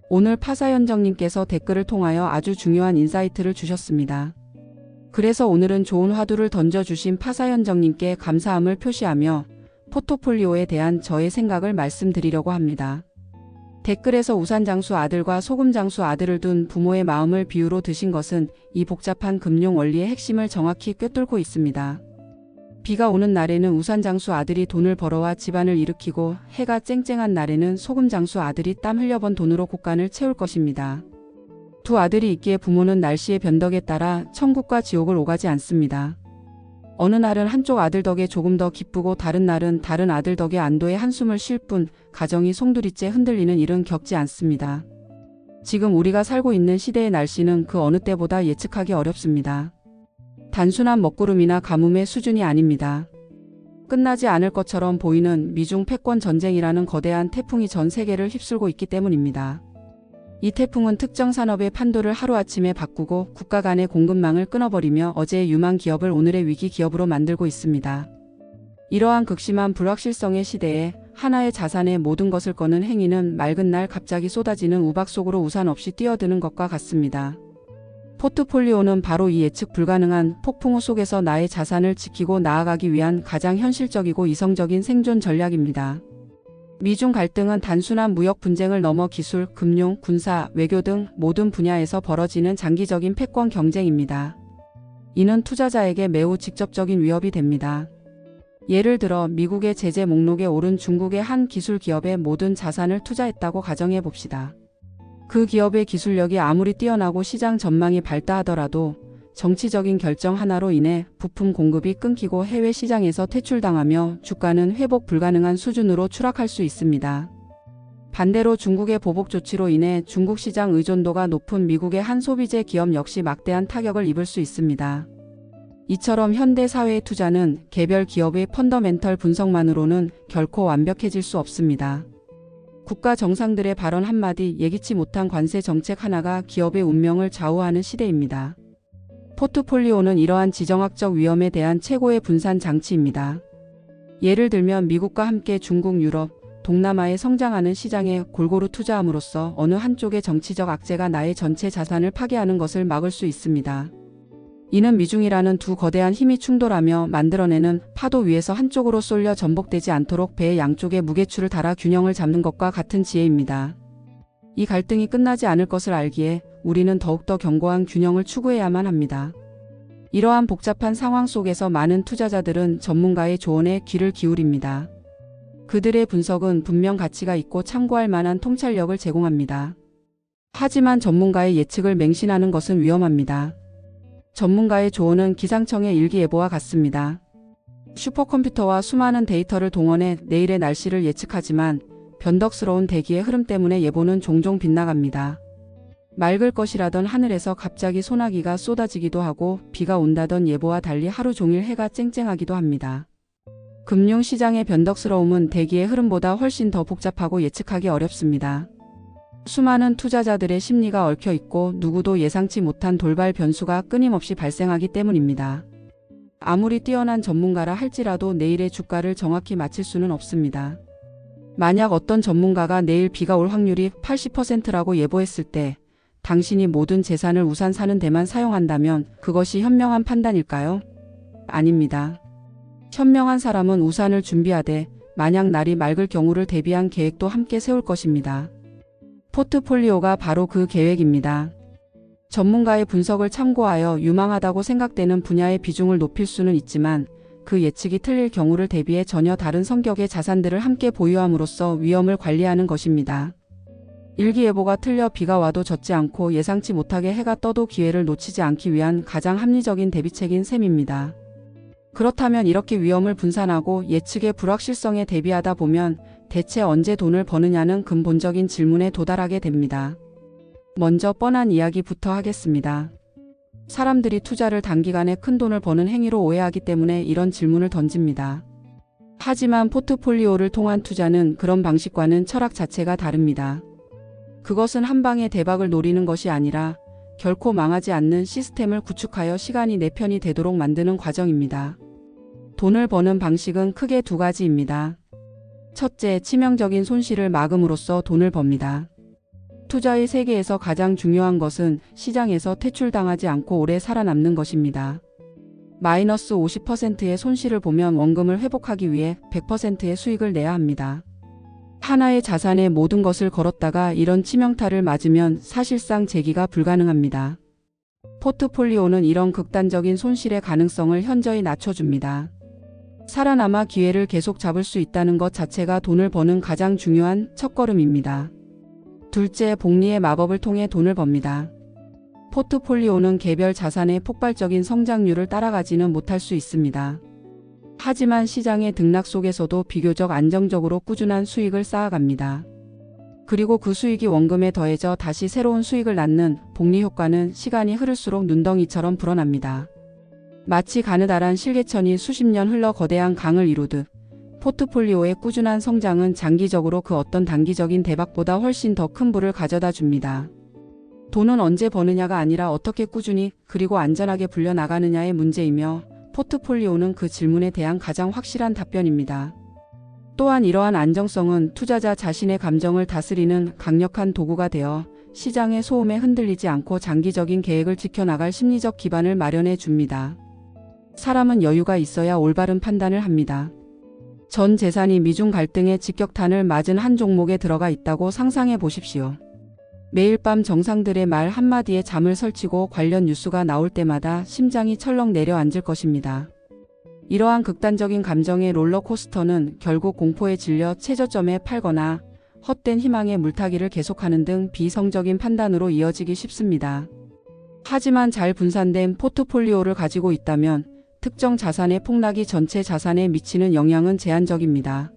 오늘 파사현정님께서 댓글을 통하여 아주 중요한 인사이트를 주셨습니다. 그래서 오늘은 좋은 화두를 던져주신 파사현정님께 감사함을 표시하며 포트폴리오에 대한 저의 생각을 말씀드리려고 합니다. 댓글에서 우산장수 아들과 소금장수 아들을 둔 부모의 마음을 비유로 드신 것은 이 복잡한 금융 원리의 핵심을 정확히 꿰뚫고 있습니다. 비가 오는 날에는 우산장수 아들이 돈을 벌어와 집안을 일으키고 해가 쨍쨍한 날에는 소금장수 아들이 땀 흘려번 돈으로 곳간을 채울 것입니다. 두 아들이 있기에 부모는 날씨의 변덕에 따라 천국과 지옥을 오가지 않습니다. 어느 날은 한쪽 아들 덕에 조금 더 기쁘고 다른 날은 다른 아들 덕에 안도의 한숨을 쉴 뿐 가정이 송두리째 흔들리는 일은 겪지 않습니다. 지금 우리가 살고 있는 시대의 날씨는 그 어느 때보다 예측하기 어렵습니다. 단순한 먹구름이나 가뭄의 수준이 아닙니다. 끝나지 않을 것처럼 보이는 미중 패권 전쟁이라는 거대한 태풍이 전 세계를 휩쓸고 있기 때문입니다. 이 태풍은 특정 산업의 판도를 하루아침에 바꾸고 국가 간의 공급망을 끊어버리며 어제의 유망 기업을 오늘의 위기 기업으로 만들고 있습니다. 이러한 극심한 불확실성의 시대에 하나의 자산에 모든 것을 거는 행위는 맑은 날 갑자기 쏟아지는 우박 속으로 우산 없이 뛰어드는 것과 같습니다. 포트폴리오는 바로 이 예측 불가능한 폭풍우 속에서 나의 자산을 지키고 나아가기 위한 가장 현실적이고 이성적인 생존 전략입니다. 미중 갈등은 단순한 무역 분쟁을 넘어 기술, 금융, 군사, 외교 등 모든 분야에서 벌어지는 장기적인 패권 경쟁입니다. 이는 투자자에게 매우 직접적인 위협이 됩니다. 예를 들어 미국의 제재 목록에 오른 중국의 한 기술 기업에 모든 자산을 투자했다고 가정해 봅시다. 그 기업의 기술력이 아무리 뛰어나고 시장 전망이 밝다 하더라도 정치적인 결정 하나로 인해 부품 공급이 끊기고 해외 시장에서 퇴출당하며 주가는 회복 불가능한 수준으로 추락할 수 있습니다. 반대로 중국의 보복 조치로 인해 중국 시장 의존도가 높은 미국의 한 소비재 기업 역시 막대한 타격을 입을 수 있습니다. 이처럼 현대 사회의 투자는 개별 기업의 펀더멘털 분석만으로는 결코 완벽해질 수 없습니다. 국가 정상들의 발언 한마디, 예기치 못한 관세 정책 하나가 기업의 운명을 좌우하는 시대입니다. 포트폴리오는 이러한 지정학적 위험에 대한 최고의 분산 장치입니다. 예를 들면 미국과 함께 중국, 유럽, 동남아의 성장하는 시장에 골고루 투자함으로써 어느 한쪽의 정치적 악재가 나의 전체 자산을 파괴하는 것을 막을 수 있습니다. 이는 미중이라는 두 거대한 힘이 충돌하며 만들어내는 파도 위에서 한쪽으로 쏠려 전복되지 않도록 배의 양쪽에 무게추를 달아 균형을 잡는 것과 같은 지혜입니다. 이 갈등이 끝나지 않을 것을 알기에 우리는 더욱더 견고한 균형을 추구해야만 합니다. 이러한 복잡한 상황 속에서 많은 투자자들은 전문가의 조언에 귀를 기울입니다. 그들의 분석은 분명 가치가 있고 참고할 만한 통찰력을 제공합니다. 하지만 전문가의 예측을 맹신하는 것은 위험합니다. 전문가의 조언은 기상청의 일기예보와 같습니다. 슈퍼컴퓨터와 수많은 데이터를 동원해 내일의 날씨를 예측하지만 변덕스러운 대기의 흐름 때문에 예보는 종종 빗나갑니다. 맑을 것이라던 하늘에서 갑자기 소나기가 쏟아지기도 하고 비가 온다던 예보와 달리 하루 종일 해가 쨍쨍하기도 합니다. 금융시장의 변덕스러움은 대기의 흐름보다 훨씬 더 복잡하고 예측하기 어렵습니다. 수많은 투자자들의 심리가 얽혀 있고 누구도 예상치 못한 돌발 변수가 끊임없이 발생하기 때문입니다. 아무리 뛰어난 전문가라 할지라도 내일의 주가를 정확히 맞힐 수는 없습니다. 만약 어떤 전문가가 내일 비가 올 확률이 80%라고 예보했을 때 당신이 모든 재산을 우산 사는 데만 사용한다면 그것이 현명한 판단일까요? 아닙니다. 현명한 사람은 우산을 준비하되 만약 날이 맑을 경우를 대비한 계획도 함께 세울 것입니다. 포트폴리오가 바로 그 계획입니다. 전문가의 분석을 참고하여 유망하다고 생각되는 분야의 비중을 높일 수는 있지만 그 예측이 틀릴 경우를 대비해 전혀 다른 성격의 자산들을 함께 보유함으로써 위험을 관리하는 것입니다. 일기예보가 틀려 비가 와도 젖지 않고 예상치 못하게 해가 떠도 기회를 놓치지 않기 위한 가장 합리적인 대비책인 셈입니다. 그렇다면 이렇게 위험을 분산하고 예측의 불확실성에 대비하다 보면 대체 언제 돈을 버느냐는 근본적인 질문에 도달하게 됩니다. 먼저 뻔한 이야기부터 하겠습니다. 사람들이 투자를 단기간에 큰 돈을 버는 행위로 오해하기 때문에 이런 질문을 던집니다. 하지만 포트폴리오를 통한 투자는 그런 방식과는 철학 자체가 다릅니다. 그것은 한 방에 대박을 노리는 것이 아니라 결코 망하지 않는 시스템을 구축하여 시간이 내 편이 되도록 만드는 과정입니다. 돈을 버는 방식은 크게 두 가지입니다. 첫째, 치명적인 손실을 막음으로써 돈을 법니다. 투자의 세계에서 가장 중요한 것은 시장에서 퇴출당하지 않고 오래 살아남는 것입니다. 마이너스 50%의 손실을 보면 원금을 회복하기 위해 100%의 수익을 내야 합니다. 하나의 자산에 모든 것을 걸었다가 이런 치명타를 맞으면 사실상 재기가 불가능합니다. 포트폴리오는 이런 극단적인 손실의 가능성을 현저히 낮춰줍니다. 살아남아 기회를 계속 잡을 수 있다는 것 자체가 돈을 버는 가장 중요한 첫걸음입니다. 둘째, 복리의 마법을 통해 돈을 법니다. 포트폴리오는 개별 자산의 폭발적인 성장률을 따라가지는 못할 수 있습니다. 하지만 시장의 등락 속에서도 비교적 안정적으로 꾸준한 수익을 쌓아갑니다. 그리고 그 수익이 원금에 더해져 다시 새로운 수익을 낳는 복리 효과는 시간이 흐를수록 눈덩이처럼 불어납니다. 마치 가느다란 실개천이 수십 년 흘러 거대한 강을 이루듯 포트폴리오의 꾸준한 성장은 장기적으로 그 어떤 단기적인 대박보다 훨씬 더 큰 부를 가져다 줍니다. 돈은 언제 버느냐가 아니라 어떻게 꾸준히 그리고 안전하게 불려나가느냐의 문제이며 포트폴리오는 그 질문에 대한 가장 확실한 답변입니다. 또한 이러한 안정성은 투자자 자신의 감정을 다스리는 강력한 도구가 되어 시장의 소음에 흔들리지 않고 장기적인 계획을 지켜나갈 심리적 기반을 마련해 줍니다. 사람은 여유가 있어야 올바른 판단을 합니다. 전 재산이 미중 갈등의 직격탄을 맞은 한 종목에 들어가 있다고 상상해 보십시오. 매일 밤 정상들의 말 한마디에 잠을 설치고 관련 뉴스가 나올 때마다 심장이 철렁 내려앉을 것입니다. 이러한 극단적인 감정의 롤러코스터는 결국 공포에 질려 최저점에 팔거나 헛된 희망의 물타기를 계속하는 등 비이성적인 판단으로 이어지기 쉽습니다. 하지만 잘 분산된 포트폴리오를 가지고 있다면 특정 자산의 폭락이 전체 자산에 미치는 영향은 제한적입니다.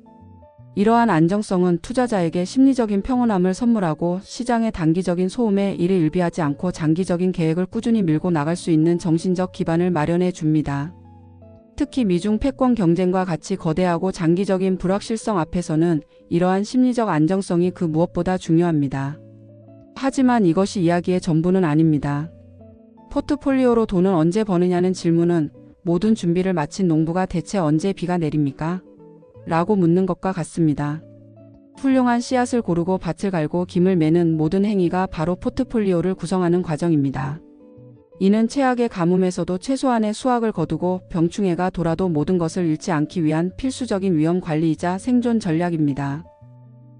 이러한 안정성은 투자자에게 심리적인 평온함을 선물하고 시장의 단기적인 소음에 이를 일비하지 않고 장기적인 계획을 꾸준히 밀고 나갈 수 있는 정신적 기반을 마련해 줍니다. 특히 미중 패권 경쟁과 같이 거대하고 장기적인 불확실성 앞에서는 이러한 심리적 안정성이 그 무엇보다 중요합니다. 하지만 이것이 이야기의 전부는 아닙니다. 포트폴리오로 돈은 언제 버느냐는 질문은 모든 준비를 마친 농부가 대체 언제 비가 내립니까? 라고 묻는 것과 같습니다. 훌륭한 씨앗을 고르고 밭을 갈고 김을 매는 모든 행위가 바로 포트폴리오를 구성하는 과정입니다. 이는 최악의 가뭄에서도 최소한의 수확을 거두고 병충해가 돌아도 모든 것을 잃지 않기 위한 필수적인 위험 관리이자 생존 전략입니다.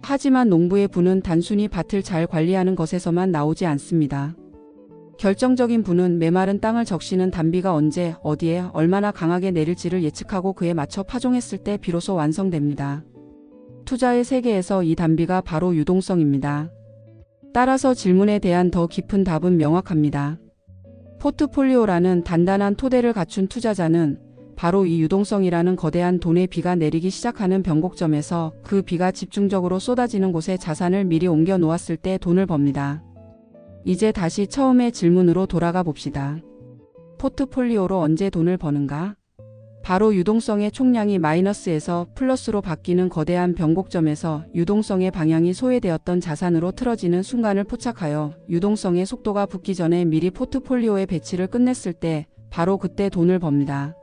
하지만 농부의 부는 단순히 밭을 잘 관리하는 것에서만 나오지 않습니다. 결정적인 부는 메마른 땅을 적시는 단비가 언제, 어디에, 얼마나 강하게 내릴지를 예측하고 그에 맞춰 파종했을 때 비로소 완성됩니다. 투자의 세계에서 이 단비가 바로 유동성입니다. 따라서 질문에 대한 더 깊은 답은 명확합니다. 포트폴리오라는 단단한 토대를 갖춘 투자자는 바로 이 유동성이라는 거대한 돈의 비가 내리기 시작하는 변곡점에서 그 비가 집중적으로 쏟아지는 곳에 자산을 미리 옮겨 놓았을 때 돈을 법니다. 이제 다시 처음의 질문으로 돌아가 봅시다. 포트폴리오로 언제 돈을 버는가? 바로 유동성의 총량이 마이너스에서 플러스로 바뀌는 거대한 변곡점에서 유동성의 방향이 소외되었던 자산으로 틀어지는 순간을 포착하여 유동성의 속도가 붙기 전에 미리 포트폴리오의 배치를 끝냈을 때 바로 그때 돈을 법니다.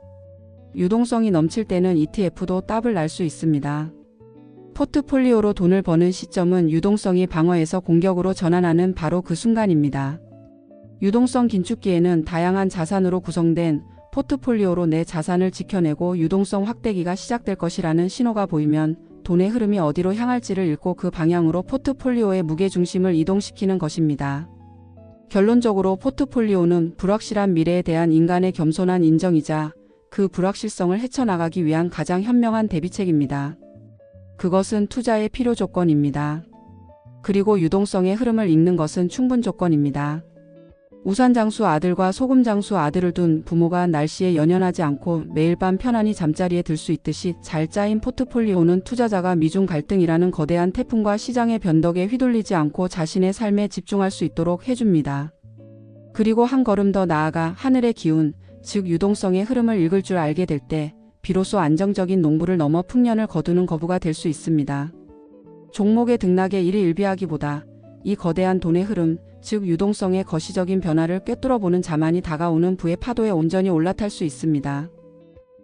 유동성이 넘칠 때는 ETF도 따블 날 수 있습니다. 포트폴리오로 돈을 버는 시점은 유동성이 방어에서 공격으로 전환하는 바로 그 순간입니다. 유동성 긴축기에는 다양한 자산으로 구성된 포트폴리오로 내 자산을 지켜내고 유동성 확대기가 시작될 것이라는 신호가 보이면 돈의 흐름이 어디로 향할지를 읽고 그 방향으로 포트폴리오의 무게중심을 이동시키는 것입니다. 결론적으로 포트폴리오는 불확실한 미래에 대한 인간의 겸손한 인정이자 그 불확실성을 헤쳐나가기 위한 가장 현명한 대비책입니다. 그것은 투자의 필요 조건입니다. 그리고 유동성의 흐름을 읽는 것은 충분 조건입니다. 우산장수 아들과 소금장수 아들을 둔 부모가 날씨에 연연하지 않고 매일 밤 편안히 잠자리에 들 수 있듯이 잘 짜인 포트폴리오는 투자자가 미중 갈등이라는 거대한 태풍과 시장의 변덕에 휘둘리지 않고 자신의 삶에 집중할 수 있도록 해줍니다. 그리고 한 걸음 더 나아가 하늘의 기운, 즉 유동성의 흐름을 읽을 줄 알게 될 때 비로소 안정적인 농부를 넘어 풍년을 거두는 거부가 될 수 있습니다. 종목의 등락에 이를 일비하기보다 이 거대한 돈의 흐름, 즉 유동성의 거시적인 변화를 꿰뚫어보는 자만이 다가오는 부의 파도에 온전히 올라탈 수 있습니다.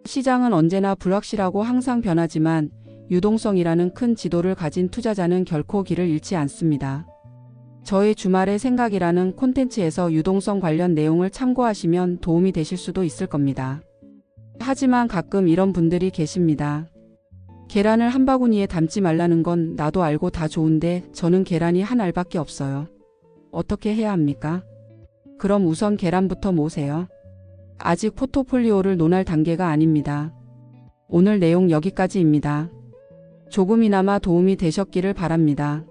시장은 언제나 불확실하고 항상 변하지만 유동성이라는 큰 지도를 가진 투자자는 결코 길을 잃지 않습니다. 저의 주말의 생각이라는 콘텐츠에서 유동성 관련 내용을 참고하시면 도움이 되실 수도 있을 겁니다. 하지만 가끔 이런 분들이 계십니다. 계란을 한 바구니에 담지 말라는 건 나도 알고 다 좋은데 저는 계란이 한 알밖에 없어요. 어떻게 해야 합니까? 그럼 우선 계란부터 모으세요. 아직 포트폴리오를 논할 단계가 아닙니다. 오늘 내용 여기까지입니다. 조금이나마 도움이 되셨기를 바랍니다.